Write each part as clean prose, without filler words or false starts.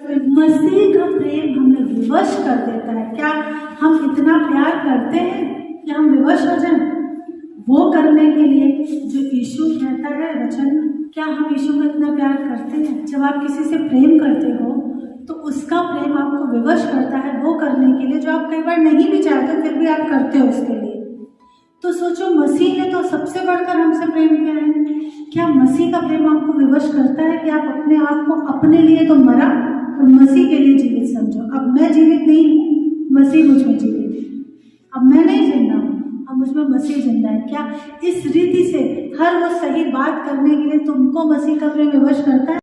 मसीह का प्रेम हमें विवश कर देता है। क्या हम इतना प्यार करते हैं कि हम विवश हो जाएं वो करने के लिए जो यीशु कहता है वचन में? क्या हम यीशु को इतना प्यार करते हैं? जब आप किसी से प्रेम करते हो तो उसका प्रेम आपको विवश करता है वो करने के लिए जो आप कई बार नहीं भी चाहते फिर भी आप करते हो उसके लिए। तो सोचो, मसीह ने तो सबसे बढ़कर हमसे प्रेम किया है। क्या मसीह का प्रेम आपको विवश करता है कि आप अपने आप को अपने लिए तो मरा और मसीह के लिए जीवित समझो? अब मैं जीवित नहीं हूँ, मसीह मुझ में जीवित है। अब मैं नहीं जिंदा हूँ, अब मुझ में मसीह जिंदा है। क्या इस रीति से हर वो सही बात करने के लिए तुमको मसीह का प्रेम विवश करता है?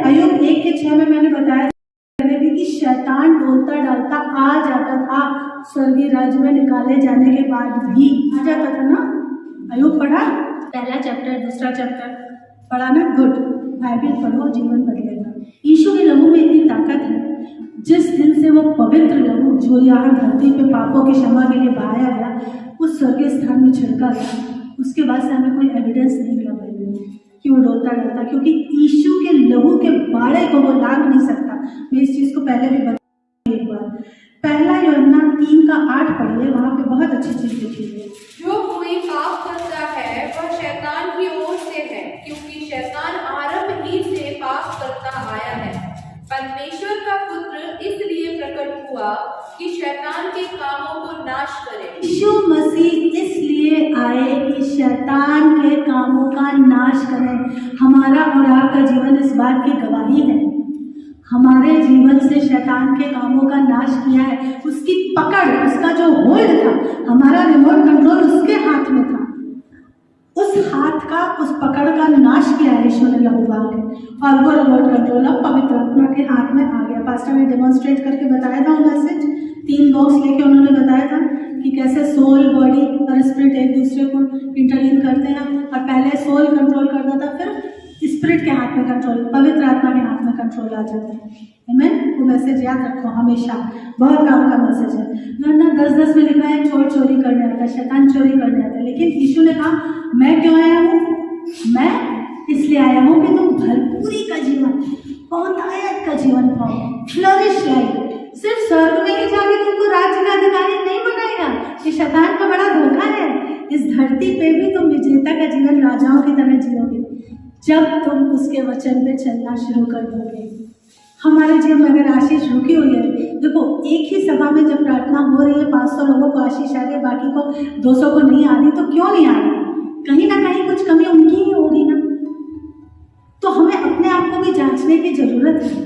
अय्यूब 1:6 में मैंने बताया कि शैतान डोलता डालता आ जाता था, स्वर्गीय राज्य में निकाले जाने के बाद भी आ जाता था ना। अय्यूब पढ़ा, पहला चैप्टर, दूसरा चैप्टर पढ़ा ना? गुड, बाइबल पढ़ो, जीवन बदलेगा। यीशु के लहू में इतनी ताकत है, जिस दिन से वो पवित्र लहू जो यहाँ धरती पे पापों की क्षमा के लिए बहाया गया उस स्वर्गीय स्थान में छिड़का गया, उसके बाद से हमें कोई एविडेंस नहीं मिला बाइबल में कि वो डोलता डोलता, क्योंकि यीशु के लहू के बाड़े को वो लाग नहीं सकता। मैं इस चीज को पहले भी बताऊं एक बार। पहला यूहन्ना 3:8 पढ़िए, वहां पे बहुत अच्छी चीज लिखी है। जो कोई पाप करता है वह शैतान की ओर से है, क्योंकि शैतान आरंभ ही से पाप करता आया है। परमेश्वर का पुत्र इसलिए प्रकट हुआ कि शैतान के कामों को नाश करे। यीशु मसीह इसलिए आए कि शैतान के कामों का नाश करें। हमारा और आपका जीवन इस बात की गवाही है। हमारे जीवन से शैतान के कामों का नाश किया है। उसकी पकड़, उसका जो होल्ड था, हमारा रिमोट कंट्रोल उसके हाथ में था। उस हाथ का, उस पकड़ का नाश किया है यीशु ने लहू बहा के, और वो रिमोट कंट्रोल अब पवित्र आत्मा के हाथ में आ गया। पास्टर ने डेमोन्स्ट्रेट करके बताया था मैसेज, 3 बॉक्स लेके उन्होंने बताया था कि कैसे सोल, बॉडी और स्पिरिट एक दूसरे को इंटरलीन करते हैं। और पहले सोल कंट्रोल करता था, फिर स्पिरिट के हाथ में कंट्रोल, पवित्र आत्मा के हाथ में कंट्रोल आ जाता है। आमीन। वो मैसेज याद रखो हमेशा, बहुत काम का मैसेज है। वरना 10:10 में लिखा है चोर चोरी करने आता है, शैतान चोरी करने आता है, लेकिन यीशु ने कहा मैं क्यों आया हूँ? मैं इसलिए आया हूँ कि तुम भरपूरी का जीवन, बहुतायत का जीवन पाओ, फ्लरिश लाइफ। सिर्फ स्वर्ग में ही जाके तुमको राज्य का अधिकारी नहीं बनाएगा, ये शैतान का बड़ा धोखा है। इस धरती पे भी तुम विजेता का जीवन राजाओं की तरह जियोगे जब तुम उसके वचन पे चलना शुरू कर दोगे। हमारे जीवन में अगर आशीष रुकी हुई है, देखो एक ही सभा में जब प्रार्थना हो रही है 500 लोगों को आशीष आ रही है, बाकी को 200 को नहीं आ रही, तो क्यों नहीं आ रही? कहीं ना कहीं कुछ कमी उनकी ही होगी ना। तो हमें अपने आप को भी जांचने की जरूरत है,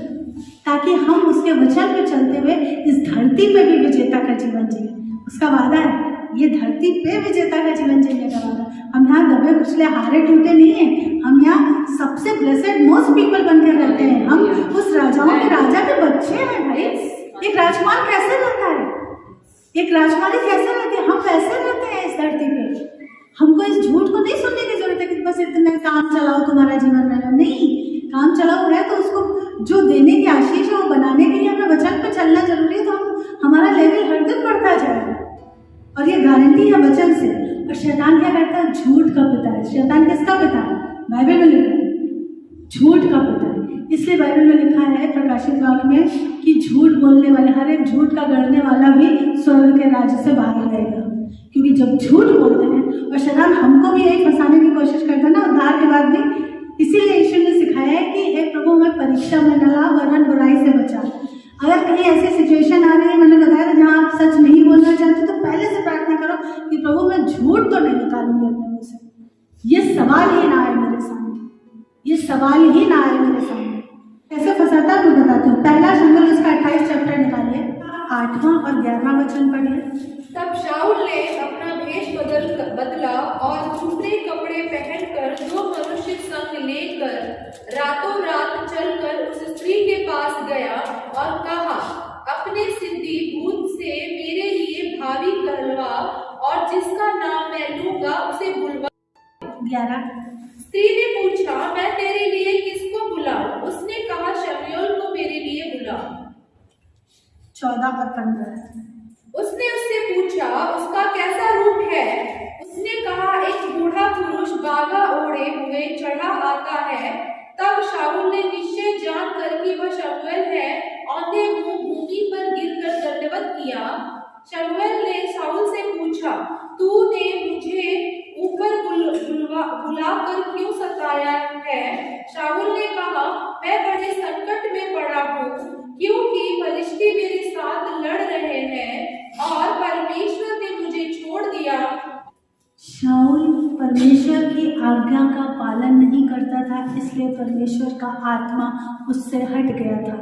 ताकि हम उसके वचन पे चलते हुए इस धरती पे भी विजेता का जीवन जिए। उसका वादा है, ये धरती पे विजेता का जीवन जीने का वादा। हम यहाँ दबे कुचले हारे टूटे नहीं है, हम यहाँ सबसे ब्लेसेड मोस्ट पीपल बनकर रहते हैं। हम उस राजाओं के राजा के बच्चे हैं भाई। एक राजकुमार कैसे रहता है, एक राजकुमारी कैसे रहती है, हम वैसे रहते हैं इस धरती पे। हमको इस झूठ को नहीं सुनने की जरूरत है कि बस इतना काम चलाओ तुम्हारा जीवन रहेगा। नहीं, काम चलाओ है तो उसको जो देने की आशीष है वो बनाने के लिए हमें वचन पे चलना जरूरी है। तो हमारा लेवल हर दिन बढ़ता जाएगा, और ये गारंटी है वचन से। और शैतान क्या करता है? झूठ का पिता है। शैतान किसका पिता है? बाइबल में लिखा है झूठ का पिता है। इसलिए बाइबल में लिखा है प्रकाशित वाक्य में कि झूठ बोलने वाले, हर एक झूठ का गढ़ने वाला भी स्वर्ग के राज्य से बाहर रहेगा। क्योंकि जब झूठ बोलते हैं, और शैतान हमको भी यही फंसाने की कोशिश करता है ना उद्धार के बाद भी। इसीलिए यीशु ने सिखाया है कि हे प्रभु मैं परीक्षा में न ला, वरन बुराई से बचा। अगर कहीं ऐसी सिचुएशन आ रही है, मैंने बताया था, जहाँ आप सच नहीं बोलना चाहते, तो पहले से प्रार्थना करो कि प्रभु मैं झूठ तो नहीं निकालूंगी अपने मुंह से। ये सवाल ही ना आए मेरे सामने, ये सवाल ही ना आए मेरे सामने। कैसे फंसाता है मैं बताती हूँ। पहला शमूएल उसका 28 चैप्टर निकालिए, 8वां और 11वां वचन पढ़िए। तब शाऊल ने अपना भेष बदला और दूसरे कपड़े पहनकर 2 मनुष्य संग लेकर रातों रात चलकर उस स्त्री के पास गया और कहा, अपने सिद्धि भूत से मेरे लिए भावी कहलवा, और जिसका नाम मैं लूंगा उसे बुलवा। 11 स्त्री ने पूछा, मैं तेरे लिए किसको बुलाऊं? उसने कहा, शमूएल को मेरे लिए बुला। 14 और 15। उसने उससे पूछा, उसका कैसा रूप है? उसने कहा, एक बूढ़ा पुरुष बागा ओढ़े हुए चढ़ा आता है। तब शाऊल ने निश्चय जानकर कि वह शमूएल है, औंधे मुंह भूमि पर गिरकर दंडवत किया। शमूएल ने शाऊल से पूछा, तूने मुझे ऊपर बुलाकर क्यों सताया है? शाऊल ने कहा, मैं बड़े संकट में पड़ा हूँ, क्योंकि फलिश्ती मेरे साथ लड़ रहे हैं और परमेश्वर ने मुझे छोड़ दिया। शाऊल परमेश्वर की आज्ञा का पालन नहीं करता था, इसलिए परमेश्वर का आत्मा उससे हट गया था।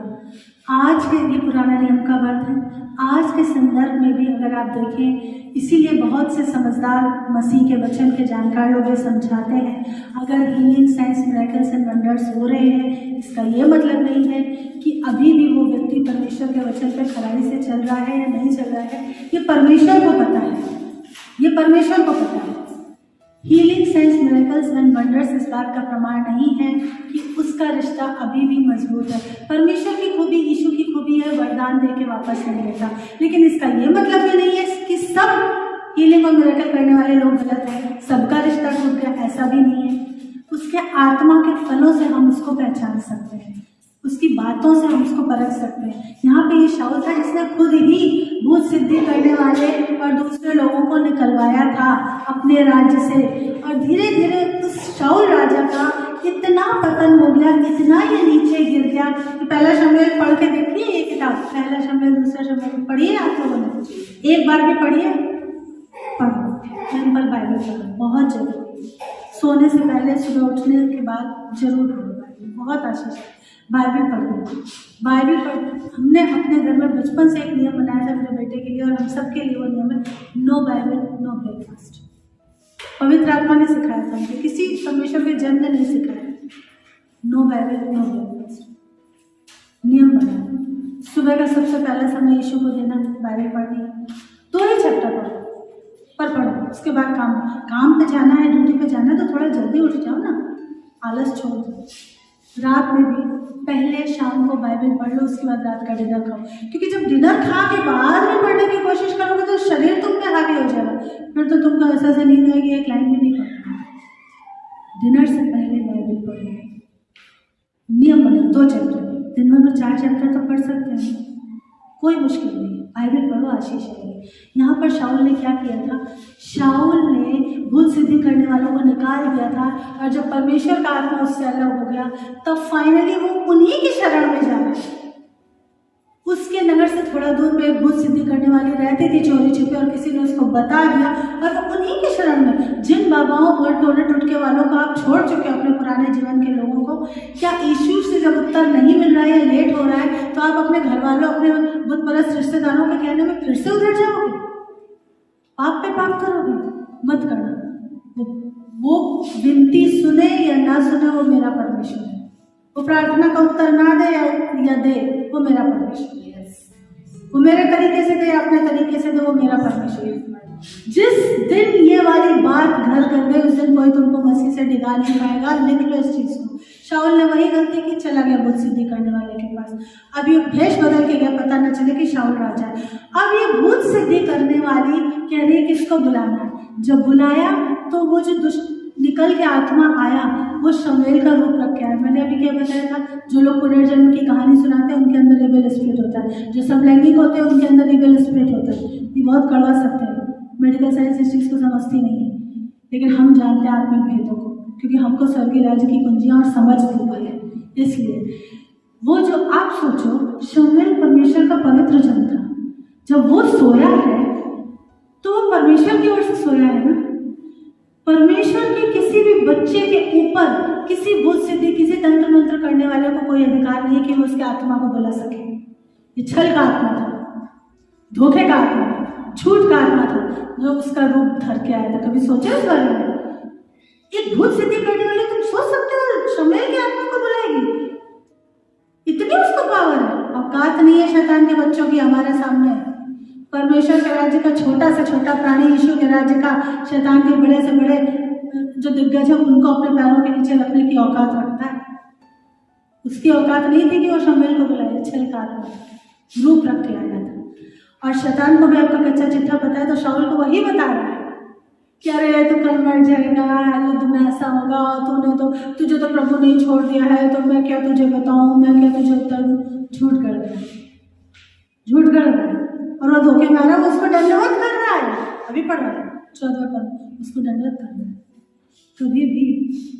आज के ये पुराना नियम का बात है, आज के संदर्भ में भी अगर आप देखें, इसीलिए बहुत से समझदार मसीह के वचन के जानकार लोग ये समझाते हैं, अगर healing, science, miracles and wonders हो रहे हैं, इसका ये मतलब नहीं है कि अभी भी वो व्यक्ति परमेश्वर के वचन पे खराई से चल रहा है या नहीं चल रहा है। ये परमेश्वर को पता है, ये परमेश्वर को पता है। Healing, science, miracles and wonders इस बात का प्रमाण नहीं है कि उसका रिश्ता अभी भी मजबूत है। परमेश्वर की खूबी, यीशु की खूबी है वरदान दे के वापस नहीं लेता, लेकिन इसका ये मतलब भी नहीं है कि सब हीलिंग और मिरेकल करने वाले लोग गलत हैं, सबका रिश्ता टूट गया, ऐसा भी नहीं है। उसके आत्मा के फलों से हम उसको पहचान सकते हैं, उसकी बातों से हम उसको परख सकते हैं। यहाँ पे ये शाऊल था जिसने खुद ही भूत सिद्धि करने वाले और दूसरे लोगों को निकलवाया था अपने राज्य से, और धीरे धीरे उस शाऊल राजा का इतना पतन हो गया, इतना ये नीचे गिर गया कि पहला शमूएल पढ़ के देखिए, ये किताब पहला शमूएल, दूसरा शमूएल पढ़िए, आप लोगों ने एक बार भी पढ़िए, पढ़ो, सिंपल बाइबल पढ़ो, बहुत जरूरी। सोने से पहले, सुबह उठने के बाद जरूर पढ़ो बाइबल, बहुत आशीष है। बाइबल पढ़ो, बाइबल पढ़ो। हमने अपने घर में बचपन से एक नियम बनाया था मेरे बेटे के लिए, और हम सबके लिए वो नियम है, नो बाइबल नो ब्रेकफास्ट। पवित्र आत्मा ने सिखाया था मुझे, किसी परमेश्वर के जन ने नहीं सिखाया। नो बाइबल नो ब्रेकफास्ट नियम बना। सुबह का सबसे पहला समय यीशु को देना, बाइबल पढ़नी, 2 ही चैप्टर पढ़ो, पर पढ़ो। उसके बाद काम पे जाना है, ड्यूटी पे जाना है, तो थोड़ा जल्दी उठ जाओ ना, आलस छोड़ दो। रात में भी पहले शाम को बाइबल पढ़ लो, उसके बाद रात का डिनर खाओ, क्योंकि जब डिनर खा के बाद में पढ़ने की कोशिश करोगे तो शरीर तुम पे हावी हो जाएगा, फिर तो तुमको ऐसा नींद आएगी, एक लाइन भी नहीं पढ़ना। डिनर से पहले बाइबल पढ़ो, नियम बना, 2 चैप्टर, दिन भर में 4 चैप्टर तो पढ़ सकते हैं, कोई मुश्किल नहीं, बाइबल पढ़ो, आशीष है। यहाँ पर शाऊल ने क्या किया था? शाऊल ने भूत सिद्धि करने वालों को निकाल दिया था, और जब परमेश्वर का आत्मा उससे अलग हो गया तब फाइनली वो उन्हीं की शरण में जा रहा है। उसके नगर से थोड़ा दूर पे एक भूत सिद्धि करने वाली रहती थी चोरी छिपे, और किसी ने उसको बता दिया, और वो उन्हीं की शरण में। जिन बाबाओं और टोने टुटके वालों को आप छोड़ चुके अपने पुराने जीवन के लोगों को, क्या यीशु से जब उत्तर नहीं मिल रहा है या लेट हो रहा है तो आप अपने घर वालों, अपने बुत परस्त रिश्तेदारों के कहने में फिर से उधर जाओगे? पाप पे पाप करोगे? मत करना। वो विनती सुने या ना सुने, वो मेरा परमेश्वर है। वो प्रार्थना का उत्तर ना दे या दे, वो मेरा परमेश्वर है। वो मेरे तरीके से दे, अपने तरीके से दे, वो मेरा परमेश्वर है। जिस दिन ये वाली बात घर कर गई, उस दिन कोई तुमको मसीह से डिगा नहीं पाएगा। लिख लो इस चीज को। शाऊल ने वही गलती की, चला गया भूत सिद्धि करने वाले के पास। अब ये भेष बदल के गया, पता न चले कि शाऊल राजा है। अब ये भूत सिद्धि करने वाली कह रही किसको बुलाना है। जब बुलाया तो वो जो दुष्ट निकल के आत्मा आया, वो शमूएल का रूप रख के आया। मैंने अभी क्या बताया था, जो लोग पुनर्जन्म की कहानी सुनाते हैं उनके अंदर रिबेल स्पिरिट होता है, जो समलैंगिक होते हैं उनके अंदर रिबेल स्पिरिट होता है। ये बहुत कड़वा सत्य है, मेडिकल साइंस इस चीज़ को समझती नहीं है, लेकिन हम जानते हैं आत्मिक भेदों को, क्योंकि हमको स्वर्गीय राज्य की कुंजियाँ और समझ दी गई है। इसलिए वो जो आप सोचो, शमूएल परमेश्वर का पवित्र जन था। जब वो सोया है तो वो परमेश्वर की ओर से सोया है ना। परमेश्वर के किसी भी बच्चे के ऊपर किसी भूत सिद्धि, किसी तंत्र मंत्र करने वाले को कोई अधिकार नहीं है कि वो उसके आत्मा को बुला सके। ये छल का आत्मा था, धोखे का आत्मा था, झूठ का आत्मा था, जो उसका रूप धर के आया था। कभी सोचा इस बारे में? एक भूत सिद्धि करने वाले, तुम सोच सकते हो शमूएल की आत्मा को बुलाएगी? इतनी उसको पावर है। औकात नहीं है शैतान के बच्चों की हमारे सामने। परमेश्वर के राज्य का छोटा से छोटा प्राणी, यीशु के राज्य का शैतान के बड़े से बड़े जो दिग्गज है उनको अपने पैरों के नीचे रखने की औकात रखता है। उसकी औकात नहीं थी कि वो शमूएल को बुलाए, छलकार रूप रख के आया था। और शैतान को भी आपका कच्चा चिट्ठा पता है, तो शाऊल को वही बता रहा है कि अरे तू कल मर जाएगा, युद्ध में ऐसा होगा, तुझे तो प्रभु ने छोड़ दिया है, तो मैं क्या तुझे बताऊं, मैं क्या तुझे उत्तर दूं। झूठ कर रहा है, झूठ कर रहा है। और वो धोखे में आ रहा है, उसको दंडवत कर रहा है। अभी पढ़ रहा है 14 पद, उसको दंडवत कर रहा है। कभी भी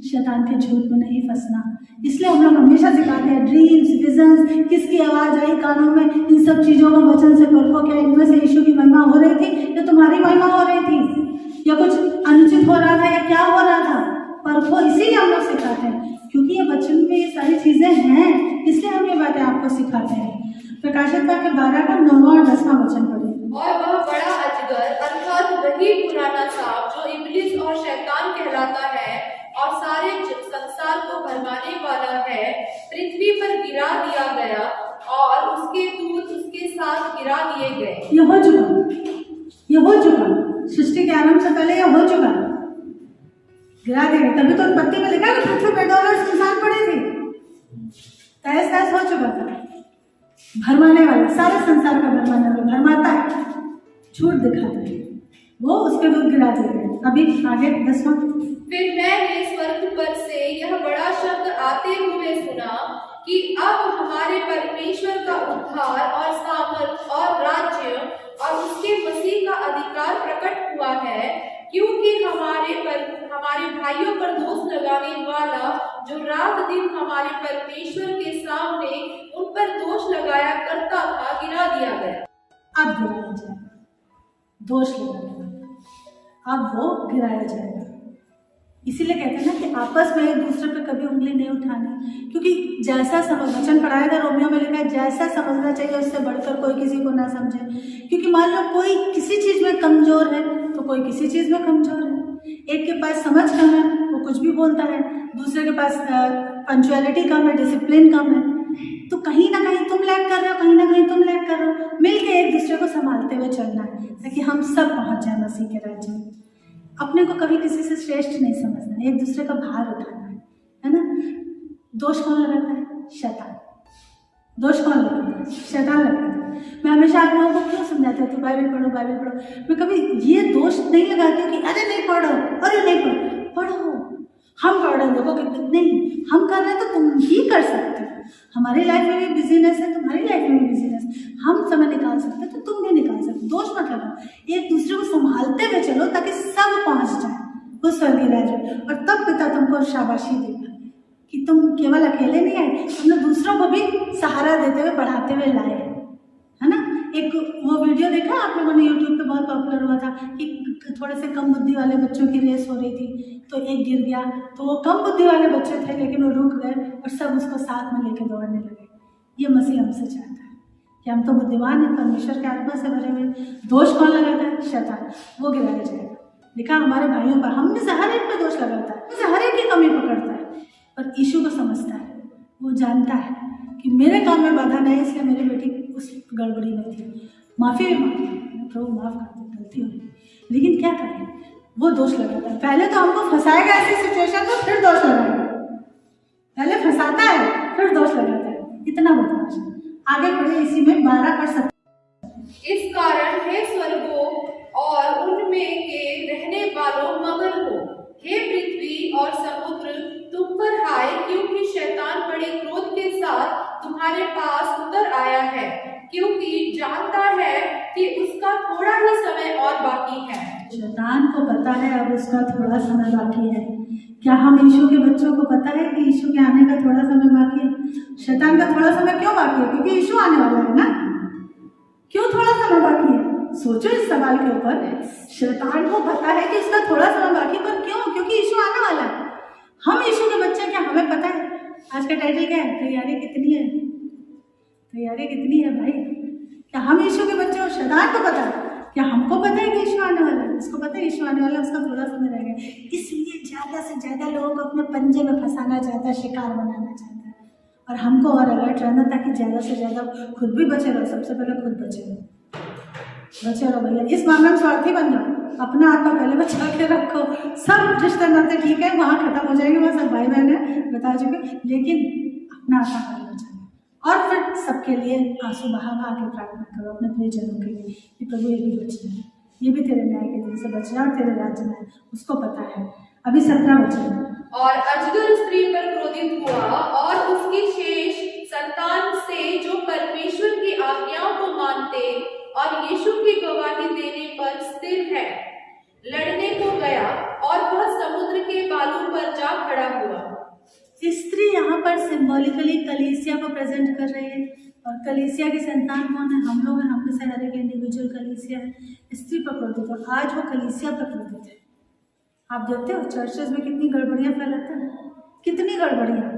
शैतान के झूठ में नहीं फंसना। इसलिए हम लोग हमेशा सिखाते हैं, ड्रीम्स, विजन्स, किसकी आवाज़ आई कानों में, इन सब चीज़ों को वचन से परखो, क्या इनमें से यीशु की महिमा हो रही थी या तुम्हारी महिमा हो रही थी, या कुछ अनुचित हो रहा था, या क्या हो रहा था। परखो, इसीलिए हम लोग सिखाते हैं, क्योंकि ये वचन में ये सारी चीज़ें हैं, इसलिए हम ये बातें आपको सिखाते हैं। प्रकाशित वाक्य 12 का 9वां और 10वां वचन पढ़िए। और वह बड़ा अजगर अर्थात वही पुराना सांप जो इब्लिस और शैतान कहलाता है और सारे संसार को भरमाने वाला है, पृथ्वी पर गिरा दिया गया और उसके दूत उसके साथ गिरा दिए गए। ये हो चुका, सृष्टि के आरंभ से पहले ये हो चुका, गिरा दिया। तभी तो उत्पत्ति में लिखा है पृथ्वी पे डॉलर संसार पड़े थे, तहस नहस हो चुका था। भरमाने वाला, सारे संसार का भरमाने वाला, भरमाता है, झूठ दिखाता है, वो उसके दूध गिरा देंगे। अभी आगे 10वां। फिर मैंने स्वर्ग पर से यह बड़ा शब्द आते हुए सुना कि अब हमारे परमेश्वर का उद्धार और सामर्थ और राज्य और उसके मसीह का अधिकार प्रकट हुआ है, क्योंकि हमारे भाइयों पर दोष लगाने वाला जो रात दिन हमारे परमेश्वर के सामने उन पर दोष लगाया करता था, गिरा दिया गया। अब गिराया जाएगा, दोष लगाया, अब वो गिराया जाएगा। इसीलिए कहते हैं ना कि आपस में एक दूसरे पे कभी उंगली नहीं उठानी, क्योंकि जैसा वचन पढ़ाया था रोमियो में लिखा है, जैसा समझना चाहिए उससे बढ़कर कोई किसी को ना समझे। क्योंकि मान लो कोई किसी चीज़ में कमज़ोर है तो कोई किसी चीज़ में कमज़ोर है। एक के पास समझ कम है, वो कुछ भी बोलता है, दूसरे के पास पंक्चुअलिटी कम है, डिसिप्लिन कम है, तो कहीं ना कहीं तुम लैग कर रहे हो, कहीं ना कहीं तुम लैग कर रहे हो। मिलके एक दूसरे को संभालते हुए चलना है ताकि हम सब पहुँच जाए मसीह के राज्य में। अपने को कभी किसी से श्रेष्ठ नहीं समझना, एक दूसरे का भार उठाना है ना। दोष कौन लगाता है? शैतान। दोष कौन लगाता है? शैतान लगाता है। मैं हमेशा आप लोगों को क्यों समझाती हूँ, बाइबल पढ़ो, बाइबल पढ़ो। मैं कभी ये दोष नहीं लगाती हूँ कि अरे नहीं पढ़ो, अरे नहीं पढ़ो, हम पढ़ रहे हैं, देखो कितने, नहीं, हम कर रहे हैं तो तुम ही कर सकते हो। हमारी लाइफ में भी बिजीनेस है, तुम्हारी लाइफ में भी बिजीनेस, हम समय निकाल सकते हैं तो तुम भी निकाल सकते। दोष मत लगाओ, एक दूसरे को संभालते हुए चलो ताकि सब पहुंच जाए उस स्वर्गीय राज्य में। और तब पिता तुमको शाबाशी देगा कि तुम केवल अकेले नहीं आए, तुमने दूसरों को भी सहारा देते हुए बढ़ाते हुए लाए, है ना। एक वो वीडियो देखा आप लोगों ने, यूट्यूब पे बहुत पॉपुलर हुआ था कि थोड़े से कम बुद्धि वाले बच्चों की रेस हो रही थी, तो एक गिर गया, तो वो कम बुद्धि वाले बच्चे थे लेकिन वो रुक गए और सब उसको साथ में लेके दौड़ने लगे। ये मसीह हमसे चाहता है कि हम तो बुद्धिमान हैं, परमेश्वर के आत्मा से भरे हुए। दोष कौन लगाता है? शैतान। वो गिराया जाएगा। लिखा हमारे भाइयों पर, हम में से हर एक पे दोष लगाता है, हर एक की कमी पकड़ता है, पर यीशु को समझता है, वो जानता है कि मेरे काम में बाधा नहीं, इसलिए मेरी बेटी उस गड़बड़ी में थी, माफ़ी भी मांगती है, प्रभु माफ़ कर दे, गलती हुई। लेकिन क्या करें, वो दोष लगाता है। पहले तो हमको फंसाएगा ऐसी सिचुएशन में, फिर दोष लगाएगा। पहले फंसाता है फिर दोष लगाता है, इतना बदमाश। आगे पढ़े इसी में 12 और 17। इस कारण हे स्वर्गों और उनमें के रहने वालों मगन हो, हे पृथ्वी और समुद्र तुम पर हाय, क्योंकि शैतान बड़े क्रोध के साथ तुम्हारे पास उतर आया है, क्योंकि जानता है कि उसका थोड़ा ही समय और बाकी है। शैतान को पता है अब उसका थोड़ा समय बाकी है। क्या हम यीशु के बच्चों को पता है कि यीशु के आने का थोड़ा समय बाकी है? शैतान का थोड़ा समय क्यों बाकी है? क्योंकि यीशु आने वाला है ना। क्यों थोड़ा समय बाकी है? सोचो इस सवाल के ऊपर। शैतान को पता है कि इसका थोड़ा समय बाकी, पर क्यों? क्योंकि यीशु आने वाला है। हम यीशु के बच्चे, क्या हमें पता है? आज का टाइटल क्या है? तैयारी कितनी है? तैयारी कितनी है भाई? क्या हम यीशु के बच्चे और शैतान को पता है? क्या हमको पता है कि यीशु आने वाला है? उसको पता है यीशु आने वाला है, उसका थोड़ा समय रह गया। इसलिए ज़्यादा से ज़्यादा लोगों को अपने पंजे में फंसाना चाहता है, शिकार बनाना चाहता है, और हमको और अलर्ट रहना ताकि ज़्यादा से ज़्यादा खुद भी बचे रहो। सबसे पहले खुद बचे रहो। बचे रहो भैया, इस मामले में स्वार्थी बन जाओ, अपना आत्मा पहले बचा के रखो। सब रिश्ते नाते ठीक है, वहाँ खत्म हो जाएंगे, वहाँ सब भाई बहन है, बता चुके, लेकिन अपना आत्मा पहले बचाना। और फिर सबके लिए आंसू बहा के प्रार्थना करो अपने प्रियजनों के लिए कि प्रभु ये भी बच जाए, ये भी तेरे न्याय के दिन से बच जाए और तेरे राज्य में उसको पता है। अभी 17 बचे। और अजगर स्त्री पर क्रोधित हुआ और उसकी शेष संतान से जो परमेश्वर की आज्ञाओं को मानते और यीशु की गवाही देने पर स्थिर है, लड़ने को गया और वह समुद्र के बालू पर जा खड़ा हुआ। स्त्री यहाँ पर सिंबॉलिकली कलीसिया को प्रेजेंट कर रही है, और कलीसिया की संतान कौन है? हम लोग हैं, हम में से हर एक इंडिविजुअल कलीसिया है। स्त्री पर क्रोधित हो, आज वो कलीसिया पर क्रोधित है। आप देखते हो चर्चेस में कितनी गड़बड़ियाँ फैलाते हैं, कितनी गड़बड़ियाँ।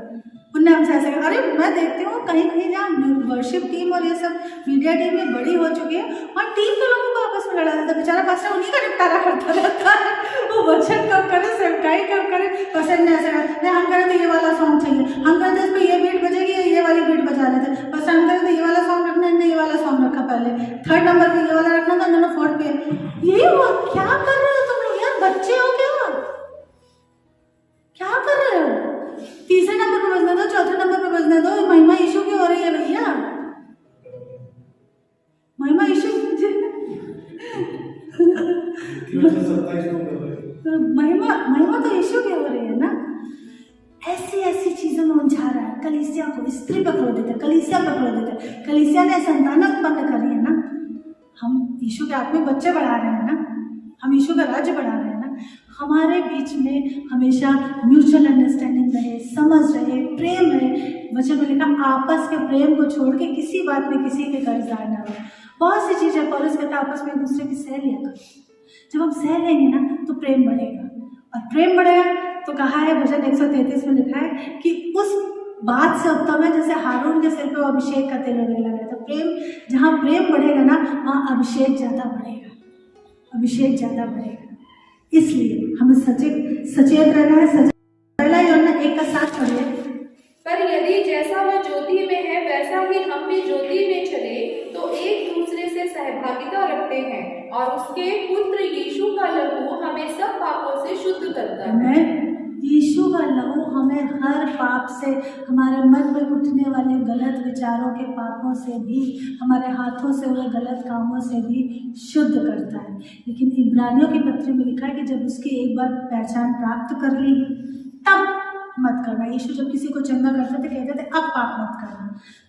उनने हमसे ऐसे कहा, अरे मैं देखती हूँ कहीं कहीं जहाँ वर्शिप टीम और ये सब मीडिया टीम में बड़ी हो चुकी है, और टीम के लोगों को आपस में लड़ा देता है। बेचारा पास्टर उन्हीं का निपटारा करता रहता है, वो वचन कब करे, सेवकाई कब करे। पास्टर ने ऐसे कहा, नहीं हम करें तो ये वाला सॉन्ग चाहिए, हम करें तो इस पर ये बीट बजेगी, ये वाली बीट बजा लेते। पास्टर हम करें तो ये वाला सॉन्ग रखना, इन्होंने ये वाला सॉन्ग रखा, पहले 3rd नंबर पर ये वाला रखना था, उन्होंने 4th पे। यही हुआ, क्या कर रहे हो तुम लोग यार, बच्चे हो क्या कर रहे हो? 3रे नंबर पे बजना दो, 4थे नंबर पे बजना दो। महिमा यीशु की हो रही है भैया, महिमा यीशु महिमा तो यीशु की हो रही है ना। ऐसी ऐसी चीजों में उलझा रहा है कलीसिया को। स्त्री पर क्रोधित है, कलीसिया पर क्रोधित है। कलीसिया ने संतान उत्पन्न करी है ना, हम यीशु के आत्मिक बच्चे बढ़ा रहे हैं ना, हम यीशु का राज्य बढ़ा रहे हैं ना। हमारे बीच में हमेशा म्यूचुअल अंडरस्टैंडिंग रहे, समझ रहे, प्रेम रहे। वचन में लिखा आपस के प्रेम को छोड़ के किसी बात में किसी के कर्जदार ना हो। बहुत सी चीज़ें पौलुस कहता है आपस में एक दूसरे की सह लिया करो। जब हम सह लेंगे ना तो प्रेम बढ़ेगा, और प्रेम बढ़ेगा तो कहा है भजन 133 में लिखा है कि उस बात से उत्तम है जैसे हारून के सिर पे वो अभिषेक का तेल लगने लगा। तो प्रेम, जहाँ प्रेम बढ़ेगा ना वहाँ अभिषेक ज़्यादा बढ़ेगा, अभिषेक ज़्यादा बढ़ेगा। इसलिए हमें सचेत रहना है। पहला यूहन्ना 1 का 7 पढ़िए। पर यदि जैसा वह ज्योति में है वैसा ही हम भी ज्योति में चले तो एक दूसरे से सहभागिता रखते हैं, और उसके पुत्र यीशु का लहू हमें सब पापों से शुद्ध करता है। यीशु का लहू हमें हर पाप से, हमारे मन में उठने वाले गलत विचारों के पापों से भी, हमारे हाथों से हुए गलत कामों से भी शुद्ध करता है। लेकिन इब्रानियों की पत्री में लिखा है कि जब उसकी एक बार पहचान प्राप्त कर ली तब मत करना। यीशु जब किसी को चंगा करते थे कहते थे अब पाप मत करना।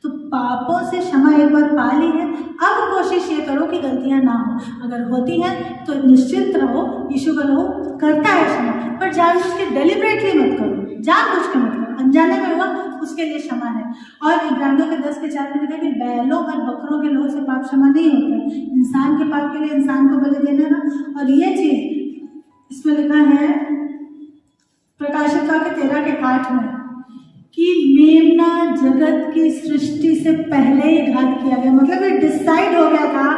तो पापों से क्षमा एक बार पा ली है, अब कोशिश ये करो कि गलतियां ना हो। अगर होती हैं तो निश्चिंत रहो, यीशु का लहू करता है क्षमा, पर जानबूझ के डेलिबरेटली मत करो, जानबूझ के मत करो। अनजाने में हुआ उसके लिए क्षमा है। और इब्रानियों के 10 के 4 में लिखा कि बैलों और बकरों के लहू से पाप क्षमा नहीं होता, इंसान के पाप के लिए इंसान को बलि देना ना। और ये चीज इसमें लिखा है प्रकाशित के 13 के 8 में कि मेमना जगत की सृष्टि से पहले ही घात किया गया। मतलब ये डिसाइड हो गया था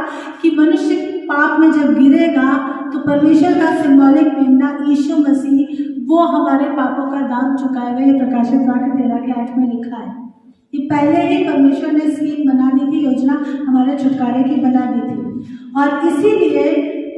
कि मनुष्य पाप में जब गिरेगा तो परमेश्वर का सिंबॉलिक मेमना यीशु मसीह वो हमारे पापों का दाम चुकाएगा। ये प्रकाशित के 13 के 8 में लिखा है। ये पहले ही परमेश्वर ने स्कीम बना दी थी, योजना हमारे छुटकारे की बना दी थी। और इसीलिए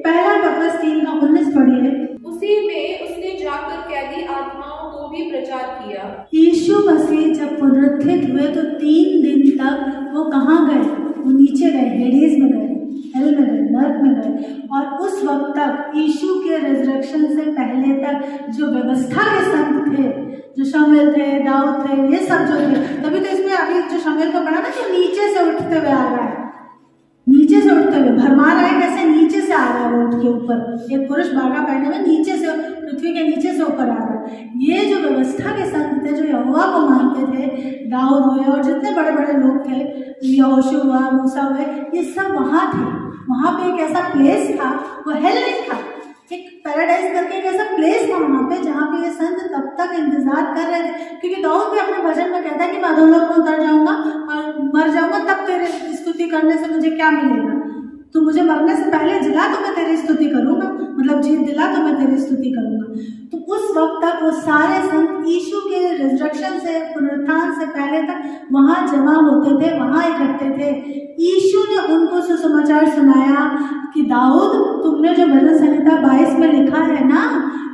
पहला पत्रस 3 का 19 पढ़िए। उसी में उसने जाकर कैदी आत्माओं को भी प्रचार किया। यीशु मसीह जब पुनरुत्थित हुए तो 3 दिन तक वो कहाँ गए? वो नीचे गए, हेडीज में गए, हेल में गए, नर्क में गए। और उस वक्त तक यीशु के रिजरेक्शन से पहले तक जो व्यवस्था के संत थे, जो शमूएल थे, दाऊद थे, ये सब जो थे, तभी तो इसमें अभी जो शमूएल को पढ़ा ना कि नीचे से उठते हुए आ रहा है, नीचे से उठते हुए भरमा रहा है। कैसे? नीचे से आ रहा है, उठ के ऊपर। एक पुरुष बागा पहने हुए नीचे से, पृथ्वी के नीचे से ऊपर आ रहा है। ये जो व्यवस्था के संत थे, जो यहोवा को मानते थे, दाऊद हुए और जितने बड़े बड़े लोग थे, यहोशू हुआ, मूसा हुए, ये सब वहाँ थे। वहाँ पे एक ऐसा प्लेस था, वो हेल नहीं था, एक पैराडाइज करके एक ऐसा प्लेस था वहाँ पे, जहाँ पे ये संत तब तक इंतजार कर रहे थे। क्योंकि दाऊद भी अपने भजन में कहता है कि मैं अधोलोक में उतर जाऊंगा और मर जाऊंगा, तब तेरे स्तुति करने से मुझे क्या मिलेगा? तू मुझे मरने से पहले जिला तो मैं तेरी स्तुति करूंगा, मतलब जीत दिला तो मैं तेरी स्तुति करूंगा। तो उस वक्त तक वो सारे संत यीशु के रिजरेक्शन से, पुनरुत्थान से पहले तक वहाँ जमा होते थे, वहाँ इकट्ठे थे। यीशु ने उनको सुसमाचार सुनाया कि दाऊद, तुमने जो भजन संहिता 22 में लिखा है ना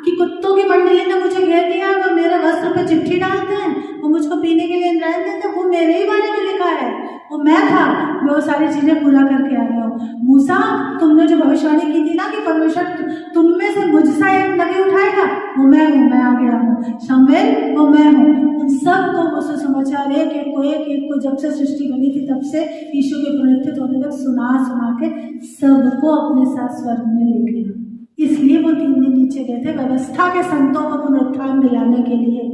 कि कुत्तों की मंडली ने मुझे घेर लिया, वो मेरे वस्त्र पर चिट्ठी डालते हैं, वो मुझको पीने के लिए इंद्रायण देते, वो मेरे ही बारे में लिखा है, वो मैं था, मैं वो सारी चीजें पूरा करके आया हूँ। मूसा, तुमने जो भविष्यवाणी की थी ना कि परमेश्वर तुम में से मुझसा एक नबी उठाएगा, वो मैं हूँ, मैं आ गया हूँ। शमूएल, वो मैं हूँ। उन सब को वो सुसमाचार एक एक को जब से सृष्टि बनी थी तब से यीशु के पुनरुत्थित होने तक सुना के सबको अपने साथ स्वर्ग में ले गया। इसलिए वो 3 दिन नीचे गए थे, व्यवस्था के संतों को पुनरुत्थान दिलाने के लिए।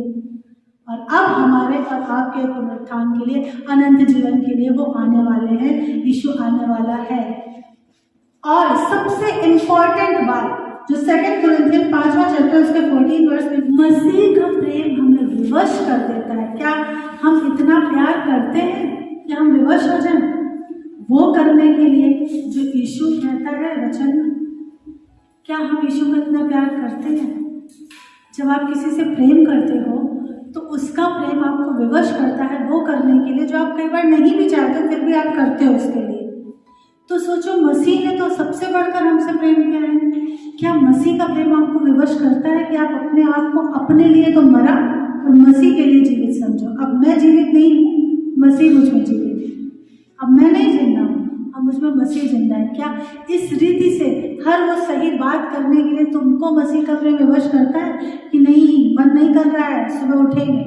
और अब हमारे और आपके पुनरुत्थान के लिए, अनंत जीवन के लिए वो आने वाले हैं, यीशु आने वाला है। और सबसे इम्पोर्टेंट बात जो 2 कुरिन्थियन 5वां चैप्टर उसके 14 वर्स में, मसीह का प्रेम हमें विवश कर देता है। क्या हम इतना प्यार करते हैं कि हम विवश हो जाएं वो करने के लिए जो यीशु कहता है वचन में? क्या हम यीशु को इतना प्यार करते हैं? जब आप किसी से प्रेम करते हो तो उसका प्रेम आपको विवश करता है वो करने के लिए जो आप कई बार नहीं भी चाहते, फिर भी आप करते हो उसके लिए। तो सोचो, मसीह ने तो सबसे बढ़कर हमसे प्रेम किया है। क्या मसीह का प्रेम आपको विवश करता है कि आप अपने आप को अपने लिए तो मरा और मसीह के लिए जीवित समझो? अब मैं जीवित नहीं हूँ, मसीह मुझ में जीवित है। अब मैं नहीं जिंदा हूँ, अब मुझ में मसीह जिंदा है। क्या इस रीति से हर वो सही बात करने के लिए तुमको मसीह का प्रेम विवश करता है कि नहीं, मन नहीं कर रहा है, सुबह उठेंगे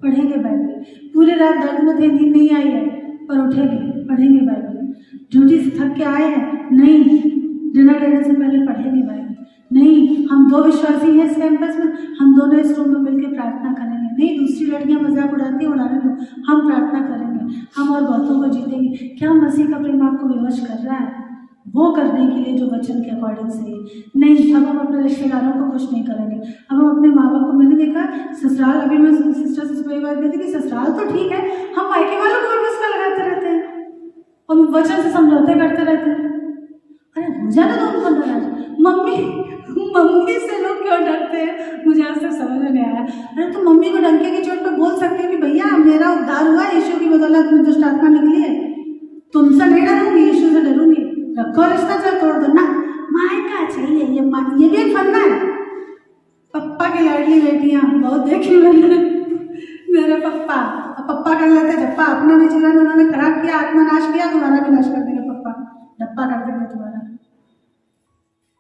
पढ़ेंगे बाइबल, पूरी रात दर्द में थे, नींद नहीं आई है, पर उठेंगे पढ़ेंगे बाइबल, ड्यूटी से थक के आए हैं, नहीं, डिनर लेने से पहले पढ़ेंगे बाइबल, नहीं, हम 2 विश्वासी हैं इस कैंपस में, हम दोनों इस रूम में मिलकर प्रार्थना करेंगे, नहीं, दूसरी लड़कियां मजाक उड़ाती हैं, उड़ाने दो, हम प्रार्थना करेंगे, हम और बहुतों को जीतेंगे। क्या मसीह का प्रेम आपको विवश कर रहा है वो करने के लिए जो वचन के अकॉर्डिंग सही है? नहीं, अब हम अपने रिश्तेदारों को खुश नहीं करेंगे, अब हम अपने माँ बाप को, मैंने देखा ससुराल, अभी मैं सिस्टर से वही बात कहती कि ससुराल तो ठीक है, हम मायके वालों को भी उसका लगाते रहते हैं और वचन से समझौते करते रहते हैं। अरे हो जाना तो उनको नाराज, मम्मी से लोग क्यों डरते हैं, मुझे आज तक समझ में नहीं आया। अरे तो मम्मी को डंके की चोट पे बोल सकते हो कि भैया मेरा उद्धार हुआ, यीशु की बदौलत में दुष्ट आत्मा निकली है, तुमसे नहीं डरूंगी, यीशु से डरूंगी, रखो रिश्ता, चल तोड़ दो ना, मायका चाहिए, ये भी एक फंदा है। पप्पा की लाडली बेटियां बहुत देखी मैंने, मेरे पप्पा कर लेते जप्पा, अपना भी जीवन उन्होंने खराब किया, आत्मा नाश किया, तुम्हारा भी नाश कर देंगे पप्पा, डप्पा कर देंगे तुम्हारा।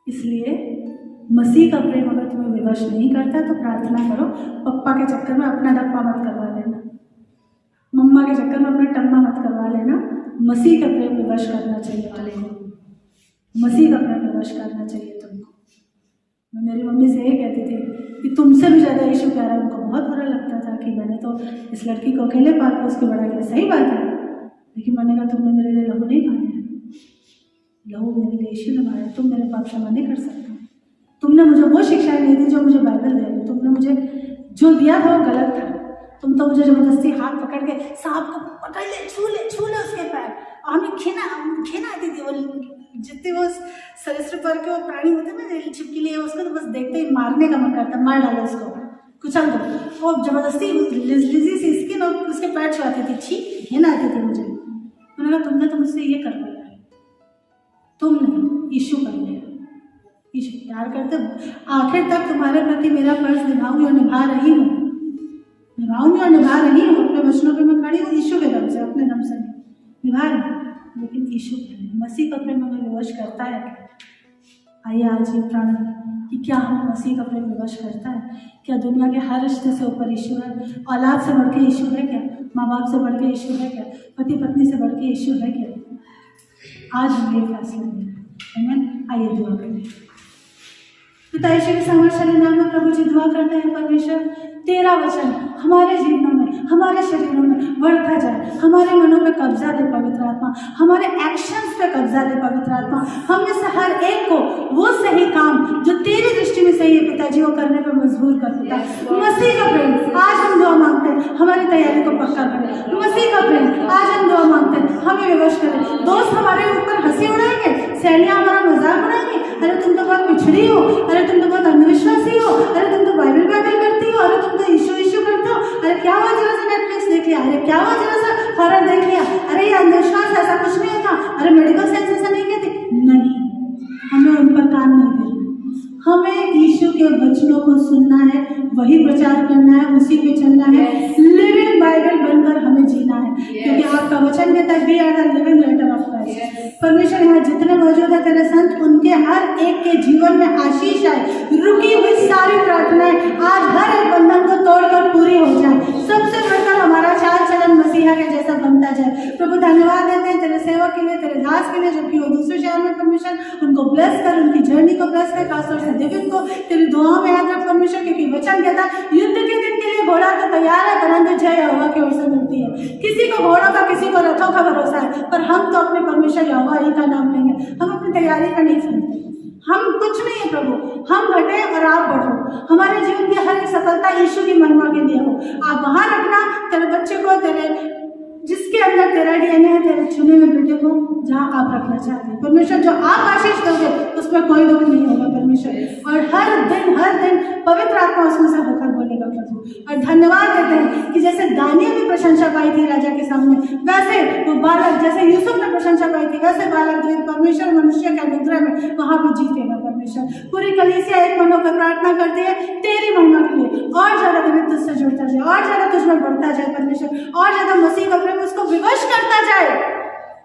इसलिए मसीह का प्रेम अगर तुम्हें विवश नहीं करता तो प्रार्थना करो, पप्पा के चक्कर में अपना डप्पा मत करवा लेना, मम्मा के चक्कर में अपना टम्मा मत करवा लेना। मसीह का प्रेम विवश करना चाहिए वाले को, मसीह का प्रेम विवश करना चाहिए तुमको। मैं मेरी मम्मी से यही कहती थी कि तुमसे भी ज़्यादा यीशु प्यारा, उनको बहुत बुरा लगता था कि मैंने तो इस लड़की को अकेले पाल को उसके बड़ा किया। सही बात है, लेकिन मैंने कहा तुमने मेरे लिए लहू नहीं मांगे हैं, लहू मेरे लिए यीशु ने मारे, तुम मेरे पाप क्षमा नहीं कर सकते। तुमने मुझे वो शिक्षाएं नहीं दी जो मुझे बाइबल दे रही, तुमने मुझे जो दिया था वो गलत था। तुम तो मुझे जबरदस्ती हाथ पकड़ के सांप को पकड़ ले, छू ले उसके पैर, हमें खेना आती थी, वो जितने वो सरिसृप पर के वो प्राणी होते हैं ना छिपकली है, उसको तो बस देखते ही मारने का मन करता, मार डालो उसको, कुचल दो। वो जबरदस्ती लिजी सी स्किन और उसके पैर छुआती थी, छी घेना आती थी मुझे। मैंने कहा तुमने तो मुझसे ये करवाया है, तुम नहीं, यीशु कर लिया, यीशु प्यार करते हो। आखिर तक तुम्हारे प्रति मेरा फर्ज निभाऊंगी और निभा रही हूँ, अपने वचनों पे मैं खड़ी हूँ, यीशु के दम से, अपने दम से नहीं निभा रही, लेकिन यीशु मसीह का प्रेम हमें विवश करता है। आइए आज ये प्राण कि क्या हमें मसीह का प्रेम विवश करता है? क्या दुनिया के हर रिश्ते से ऊपर यीशु है? औलाद से बढ़ के यीशु है क्या? माँ बाप से बढ़ के यीशु है क्या? पति पत्नी से बढ़ के यीशु है क्या? आज हम ये फैसला लें। आमीन। आइए दुआ करें। पिता यीशु के सामर्थ्यशाली नाम में प्रभु जी दुआ करते हैं, परमेश्वर तेरा वचन हमारे जीवनों में, हमारे शरीरों में बढ़ता जाए, हमारे मनों पे कब्जा दे पवित्र आत्मा, हमारे एक्शंस पे कब्जा दे पवित्र आत्मा, हम में से हर एक को वो सही काम जो तेरी दृष्टि में सही है पिताजी वो करने पे मजबूर कर देता है। मसीह का प्रेम आज हम दुआ मांगते हैं, हमारी तैयारी को पक्का करें। मसीह का प्रेम आज हम दुआ मांगते हैं, हमें विवश करें। दोस्त हमारे ऊपर हंसी उड़ाएंगे, सहेलियां हमारा मजाक उड़ाएंगे, अरे तुम तो बहुत पिछड़ी हो, अरे तुम तो बहुत अंधविश्वासी हो, अरे तुम तो बाइबल क्या हुआ जरा सा नेटफ्लिक्स देख लिया, अरे क्या हुआ जरा सा हॉरर देख लिया, अरे ये अंधविश्वास ऐसा कुछ नहीं था, अरे मेडिकल साइंस ऐसा नहीं कहती। नहीं, हमें उन पर कान नहीं देना, हमें यीशु के वचनों को सुनना है, वही प्रचार करना है, उसी पे चलना है, लिविंग बाइबल बनकर हमें जीना है, क्योंकि आपका वचन कहता है we are the living letter of Christ. परमेश्वर यहाँ जितने मौजूद है तेरे संत, उनके हर एक के जीवन में आशीष आए, रुकी हुई सारी प्रार्थनाएं आज हर एक बंधन को तोड़कर पूरी हो जाए, सबसे बढ़कर हमारा चाल चलन मसीहा के जैसा बनता जाए। प्रभु धन्यवाद देते हैं तेरे सेवक के लिए, तेरे दास के लिए, जबकि वो दूसरे शहर में परमेश्वर उनको ब्लेस कर, उनकी जर्नी को ब्लेस कर, खासतौर से दिव्य को तेरी दुआओं में याद रख परमेश्वर, क्योंकि वचन कहता है युद्ध के दिन के लिए घोड़ा तो तैयार है, परंतु जय यहोवा की ओर से मिलती है। किसी को घोड़ों का, किसी को रथों का भरोसा है, पर हम तो अपने परमेश्वर यहोवा ही का नाम लेंगे, हम अपनी तैयारी का नहीं सुनते। हम कुछ नहीं है प्रभु, हम घटे और आप बढ़ो, हमारे जीवन की हर एक सफलता यीशु की महिमा के लिए हो। आप वहां रखना तेरे बच्चे को, तेरे जिसके अंदर तेरा डीएनए है, तेरे चुने हुए बेटे को जहाँ आप रखना चाहते हैं परमेश्वर, जो आप आशीष दोगे उसमें कोई दुख नहीं होगा परमेश्वर, और हर दिन पवित्र आत्मा उसमें से होकर बोलेगा प्रभु। और धन्यवाद देते हैं कि जैसे दानियल ने प्रशंसा पाई थी राजा के सामने, वैसे वो बालक, जैसे यूसुफ ने प्रशंसा पाई थी, वैसे बालक जो परमेश्वर मनुष्य के अनुग्रह में वहां भी जीतेगा परमेश्वर। पूरी कलीसिया एक मन होकर प्रार्थना करती है तेरी महिमा के लिए, और ज्यादा दिव्य तुझसे जुड़ता जाए, और ज्यादा तुझमें बढ़ता जाए परमेश्वर, और ज्यादा मसीह का प्रेम उसको विवश करता जाए,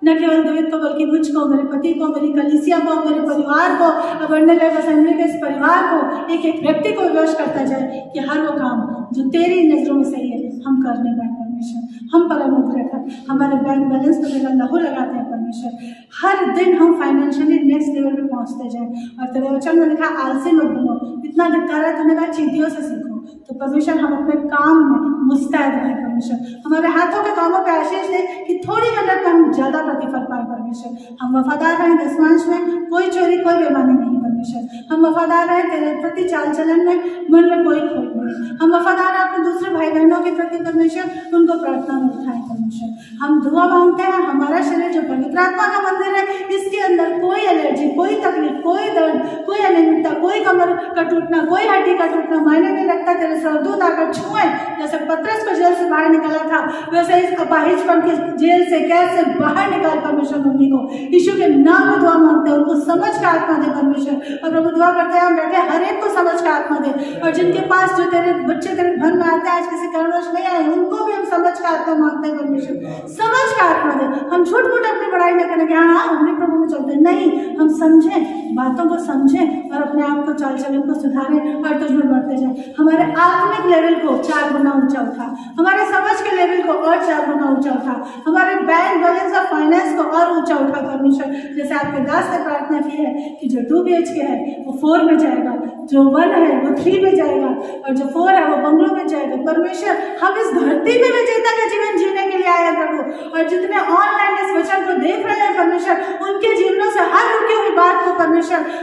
न केवल दिव्य को बल्कि मुझको, मेरे पति को, मेरी कलीसिया को, मेरे परिवार को, अबंडल लाइफ असेंबली के इस परिवार को, एक एक व्यक्ति को विवश करता जाए कि हर वो काम जो तेरी नजरों में सही है हम करने पाए परमेश्वर। हम पर अनुग्रह कर, हमारे बैंक बैलेंस पर तेरा लहू लगाते हैं परमेश्वर, हर दिन हम फाइनेंशियली नेक्स्ट लेवल पे पहुंचते जाएं। और तेरे वचन में लिखा आलसी मत बनो, इतना धिक्कार है तूने कहा चींटियों से सीखो। तो परमेश्वर हम अपने काम में मुस्तैद रहें परमेश्वर, हमारे हाथों के कामों पे आशीष दे कि थोड़ी मेहनत में हम ज्यादा प्रतिफल पाए परमेश्वर। हम वफादार रहें दशमांश में, कोई चोरी कोई बेईमानी नहीं परमेश्वर। हम वफादार रहें तेरे प्रति चाल चलन में, मन में कोई खोट नहीं। हम वफादार हैं अपने दूसरे भाई बहनों के प्रति परमेश्वर, उनको प्रार्थना में उठाएं परमेश्वर। हम दुआ मांगते हैं, हमारा शरीर जो पवित्र आत्मा का मंदिर है, इसके अंदर कोई एलर्जी, कोई तकलीफ, कोई दर्द, कोई अनियमितता, कोई कमर का टूटना, कोई हड्डी का टूटना मायने नहीं रखता। तेरे स्वर्गदूत आकर छुए, जैसे पतरस को जेल से बाहर निकाला था, वैसे इस अपाहिजपन के जेल से, कैद से बाहर निकाल परमेश्वर मम्मी को। यीशु के नाम में दुआ मांगते हैं, उनको समझ का आत्मा दे परमेश्वर। और प्रभु दुआ करते हैं हम बैठे हर एक को समझ का आत्मा दे, और जिनके पास जो तेरे बच्चे तेरे घर में आते हैं आज किसी कारणवश नहीं आए, उनको भी हम समझ का आत्मा मांगते हैं परमेश्वर, समझ का आत्मा दे। हम झूठ मूठ अपनी बड़ाई न करें कि हाँ हमने प्रभु में चलते, नहीं, हम समझें, बातों को समझें और अपने आप को चाल चलन को सुधारें और तुझ में बढ़ते जाए। हमारे आत्मिक लेवल को 4 गुना ऊंचा उठा, हमारे समझ के लेवल को और 4 गुना ऊंचा उठा, हमारे बैंक बैलेंस और फाइनेंस को और ऊंचा उठा परमेश्वर। जैसे आपके दास ने प्रार्थना की है कि जो 2 BHK है वो 4 में जाएगा, जो 1 है वो 3 में जाएगा, और जो 4 है वो बंगलों में जाएगा परमेश्वर। हम इस धरती में विजेता का जीवन जीने के लिए आए हैं प्रभु, और जितने ऑनलाइन इस वचन को देख रहे हैं परमेश्वर, उनके जीवनों से हर रुकी हुई बात को परमेश्वर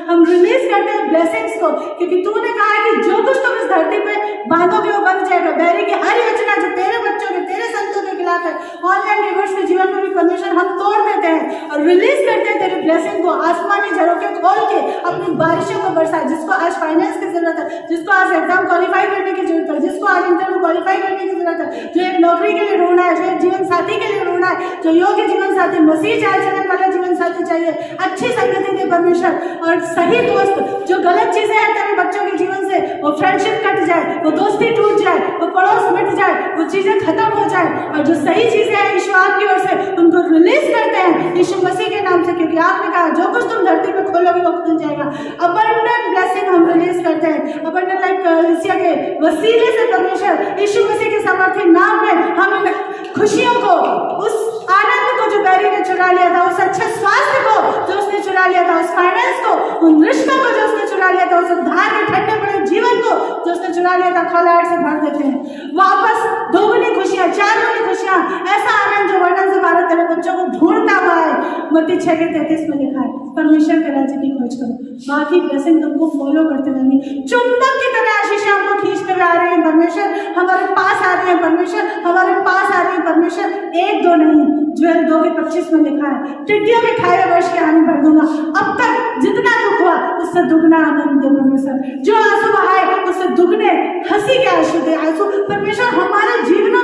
हम रिलीज करते हैं ब्लेसिंग्स को, क्योंकि तूने कहा है कि जो कुछ तुम इस धरती पे बांधोगे वो बन जाएगा। बैरी की हर योजना जो तेरे बच्चों के, तेरे संतों के खिलाफ है, ऑनलाइन व्यूअर्स के जीवन में भी परमेश्वर हम तोड़ देते हैं और रिलीज करते हैं तेरे ब्लेसिंग को। आसमानी झरोखे खोल के अपनी बारिशों को बरसा, जिसको आज फाइनेंस की जरूरत है, जिसको आज एग्जाम क्वालिफाई करने की जरूरत है, जिसको आज इंटरव्यू क्वालिफाई करने की जरूरत है, जो एक नौकरी के लिए ढूंढना है, जो एक जीवन साथी के लिए ढूंढना है, जो योग्य जीवन साथी, मसीह चाल चलन वाला जीवन साथी चाहिए, अच्छी संगति दे परमेश्वर, और सही दोस्त। जो गलत चीजें हैं तेरे बच्चों के जीवन से, वो फ्रेंडशिप कट जाए, वो दोस्ती टूट जाए, वो पड़ोस मिट जाए, वो चीजें खत्म हो जाए, और जो सही चीजें हैं ईश्वर आपकी ओर से उनको रिलीज करते हैं यीशु मसीह के नाम से, क्योंकि आपने कहा जो कुछ तुम धरती पे खोलोगे वो खुल जाएगा। अबंडेंट ब्लेसिंग हम रिलीज करते हैं अबंडेंट लाइफ कलीसिया के वसीले से परमेश्वर, यीशु मसीह के सामर्थ्य नाम में हम इन खुशियों को, उस आनंद को जो बैरी ने चुरा लिया था, उस अच्छे स्वास्थ्य को जो उसने चुरा लिया था, उस फाइनेंस को, उन रिश्तों को जो उसने चुरा लिया था, उस उद्धार के ठंडे पड़े जीवन को जो उसने चुरा लिया था, खौलाहट से भर देते हैं वापस। 2 गुनी खुशियां, 4 गुनी खुशियां, ऐसा आनंद जो वर्णन से भारत तेरे बच्चों को ढूंढता हुआ है। मत्ती 6:33 में लिखा है परमेश्वर के राज्य की खोज करो, बाकी ब्लेसिंग तुमको फॉलो करते रहेंगे। चुंबक की तरह आशीषें हमको खींचते हुए आ रहे हैं परमेश्वर, हमारे पास आ रहे हैं परमेश्वर, हमारे पास आ रहे हैं परमेश्वर। 1-2 नहीं, ज्वेल 2:25 में लिखा है टिड्डियों के खाए वर्ष के हानि भर दूंगा। अब तक जितना दुख हुआ उससे दुगना आनंद दे परमेश्वर, जो आंसू बहाए उससे दुगने हंसी के आंसू दे आंसू परमेश्वर। हमारे जीवनों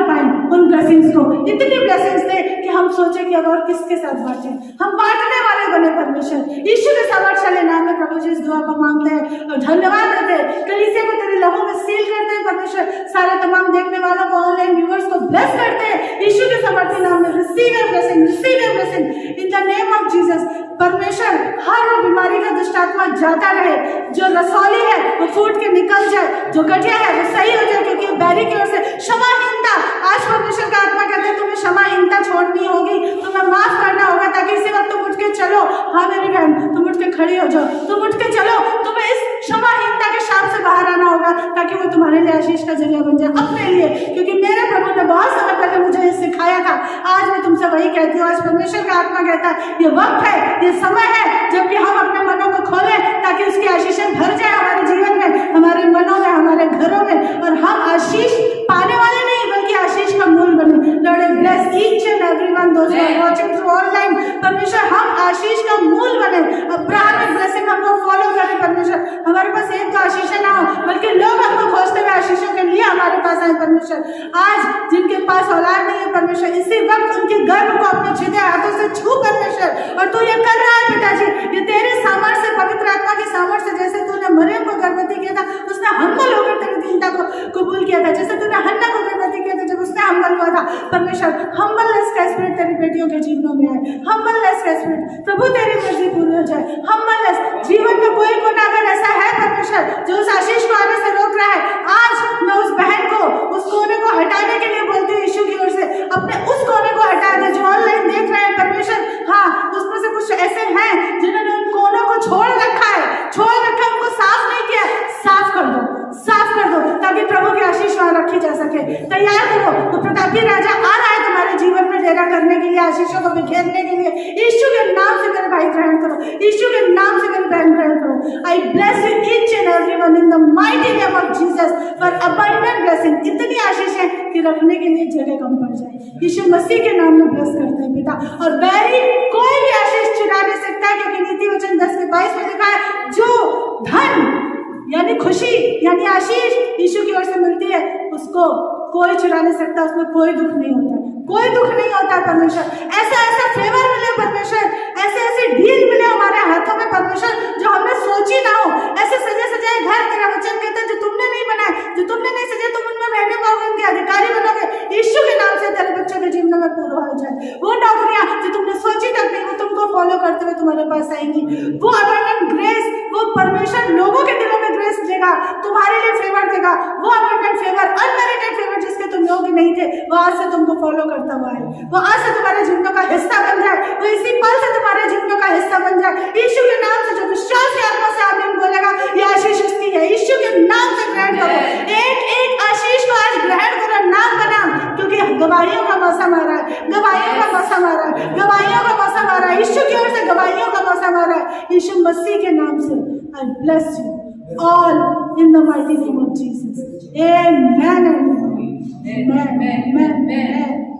पाए उन ब्लेसिंग्स को। इतनी ब्लेसिंग्स थे कि हम सोचे कि अब और किसके साथ बांटें, हम बांटने वाले बने परमेश्वर। यीशु के सामर्थ्यशाली नाम में प्रभु जी इस दुआ को मांगते हैं और धन्यवाद देते हैं। कलीसिया को तेरे लहू में सील करते हैं परमेश्वर। सारे तमाम देखने वालों को, ऑनलाइन व्यूअर्स को ब्लेस करते हैं यीशु के सामर्थ्य नाम में। Receive your blessing, receive your blessing in the name of Jesus. परमेश्वर हर वो बीमारी का दुष्ट आत्मा जाता रहे, जो रसौली है वो फूट के निकल जाए, जो गठिया है वो सही हो जाए, क्योंकि बैरी की ओर से क्षमाहीनता। आज परमेश्वर का आत्मा कहते हैं तुम्हें क्षमाहीनता छोड़नी होगी, तुम्हें माफ करना होगा, ताकि इसी वक्त तुम उठ के चलो। हाँ मेरी बहन, तुम उठ के खड़ी हो जाओ, तुम उठ के चलो। तुम्हें इस क्षमाहीनता के शाप से बाहर आना होगा, ताकि वो तुम्हारे लिए आशीष का जरिया बन जाए अपने लिए। क्योंकि मेरे प्रभु ने बहुत समय पहले मुझे ये सिखाया था। आज मैं तुमसे वही कहती हूँ। आज परमेश्वर का आत्मा कहता है ये वक्त है, ये समय है जबकि हम अपने मनों को खोलें, ताकि उसकी आशीषें भर जाए हमारे जीवन में, हमारे मनों में, हमारे घरों में, और हम आशीष पाने वाले नहीं बल्कि आशीष का मूल बने। Lord I bless each and everyone those who are watching through online. परमेश्वर हम आशीष का मूल बने, अब्राहमिक ब्लेसिंग हमको फॉलो करें परमेश्वर। हमारे पास एक तो आशीषें ना हो, बल्कि लोग हमको खोजते हुए आशीषों के लिए हमारे पास आए परमेश्वर। आज जिनके पास औलाद नहीं है परमेश्वर, इसी वक्त उनके गर्भ को अपने सीधे हाथों से छू परमेश्वर। और तू ये कर रहा है पिताजी, ये तेरे सामर्थ्य से, पवित्र आत्मा की सामर्थ्य से। जैसे तूने मरियम को गर्भवती किया था, उसने हम्बल होकर तेरी दीनता को कबूल किया था। जैसे तूने हन्ना को गर्भवती किया था, जब उसने हम्बल हुआ था परमेश्वर। हम्बलनेस का स्पिरिट तेरी बेटियों के जीवनों में आए, हम्बलनेस का स्पिरिट। प्रभु तेरी मर्जी पूरी हो जाए। हम्बलनेस जीवन में कोई कोना अगर ऐसा है परमेश्वर जो उस आशीष को आने से रोक रहा है, आज मैं उस बहन को, उस कोने को हटाने के लिए बोलती हूँ यीशु की ओर से। अपने उस कोने को हटा दे जो ऑनलाइन देख रहे हैं परमेश्वर। हाँ, उसमें से कुछ ऐसे हैं जिन्होंने उन कोनों को छोड़ रखा है, उनको साफ नहीं किया। साफ कर दो, साफ कर दो, ताकि प्रभु की आशीष वहां रखी जा सके। तैयार करो, तो प्रतापी राजा आ रहा है तुम्हारे जीवन में डेरा करने के लिए, आशीषों को बिखेरने के लिए। यीशु के नाम से मेरे भाई ग्रहण करो, यीशु के नाम से मेरी बहन ग्रहण करो। आई bless you each and everyone in the mighty name of Jesus for abundant blessing. इतनी आशीषें कि रखने के लिए जगह कम पड़ जाए। यीशु मसीह के नाम में ब्लेस करते हैं पिता। और बैरी कोई भी आशीष चुरा नहीं सकता, क्योंकि नीति वचन 10:22 में लिखा है जो धन यानी खुशी यानी आशीष यीशु की ओर से मिलती है, उसको कोई चुरा नहीं सकता, उसमें कोई दुख नहीं होता, कोई दुख नहीं होता परमेश्वर। ऐसा ऐसा फेवर मिले परमेश्वर, ऐसे ऐसे डील मिले हमारे हाथों में परमेश्वर, जो हमने सोची ना हो। ऐसे सजे सजाए घर, तेरा वचन कहता है जो तुमने नहीं बनाए, जो तुमने नहीं सजे, तुम उनमें रहने पाओगे, उनके अधिकारी बनोगे। यीशु के नाम से तेरे बच्चों के जीवन में पूरा हो जाए। वो नौकरियां जो तुमने सोची तक नहीं, वो तुमको फॉलो करते हुए तुम्हारे पास आएंगी। वो अबंडेंट ग्रेस, वो परमेश्वर लोगों के दिलों में ग्रेस देगा, तुम्हारे लिए फेवर देगा। वो अबंडेंट फेवर, अनमेरिटेड फेवर जिसके तुम योग्य नहीं थे, वो आज से तुमको फॉलो करता हुआ है। वो आज से तुम्हारे जीवनों का हिस्सा बन जाए, वो इसी पल से तुम्हारे जीवनों का हिस्सा बन जाए। यीशु के नाम से जो विश्वास के आत्मा से आमीन बोलेगा, ये आशीष उसकी है। यीशु के नाम से ग्रहण करो, एक एक आशीष को आज ग्रहण करो, नाम बना, क्योंकि गवाहियों का मौसम आ रहा है, गवाहियों का मौसम आ रहा है, गवाहियों का मौसम आ रहा है। यीशु की ओर से गवाहियों का मौसम आ रहा है। यीशु मसीह के नाम से आई bless you all in the mighty name of Jesus. Amen. Amen. Amen. Amen.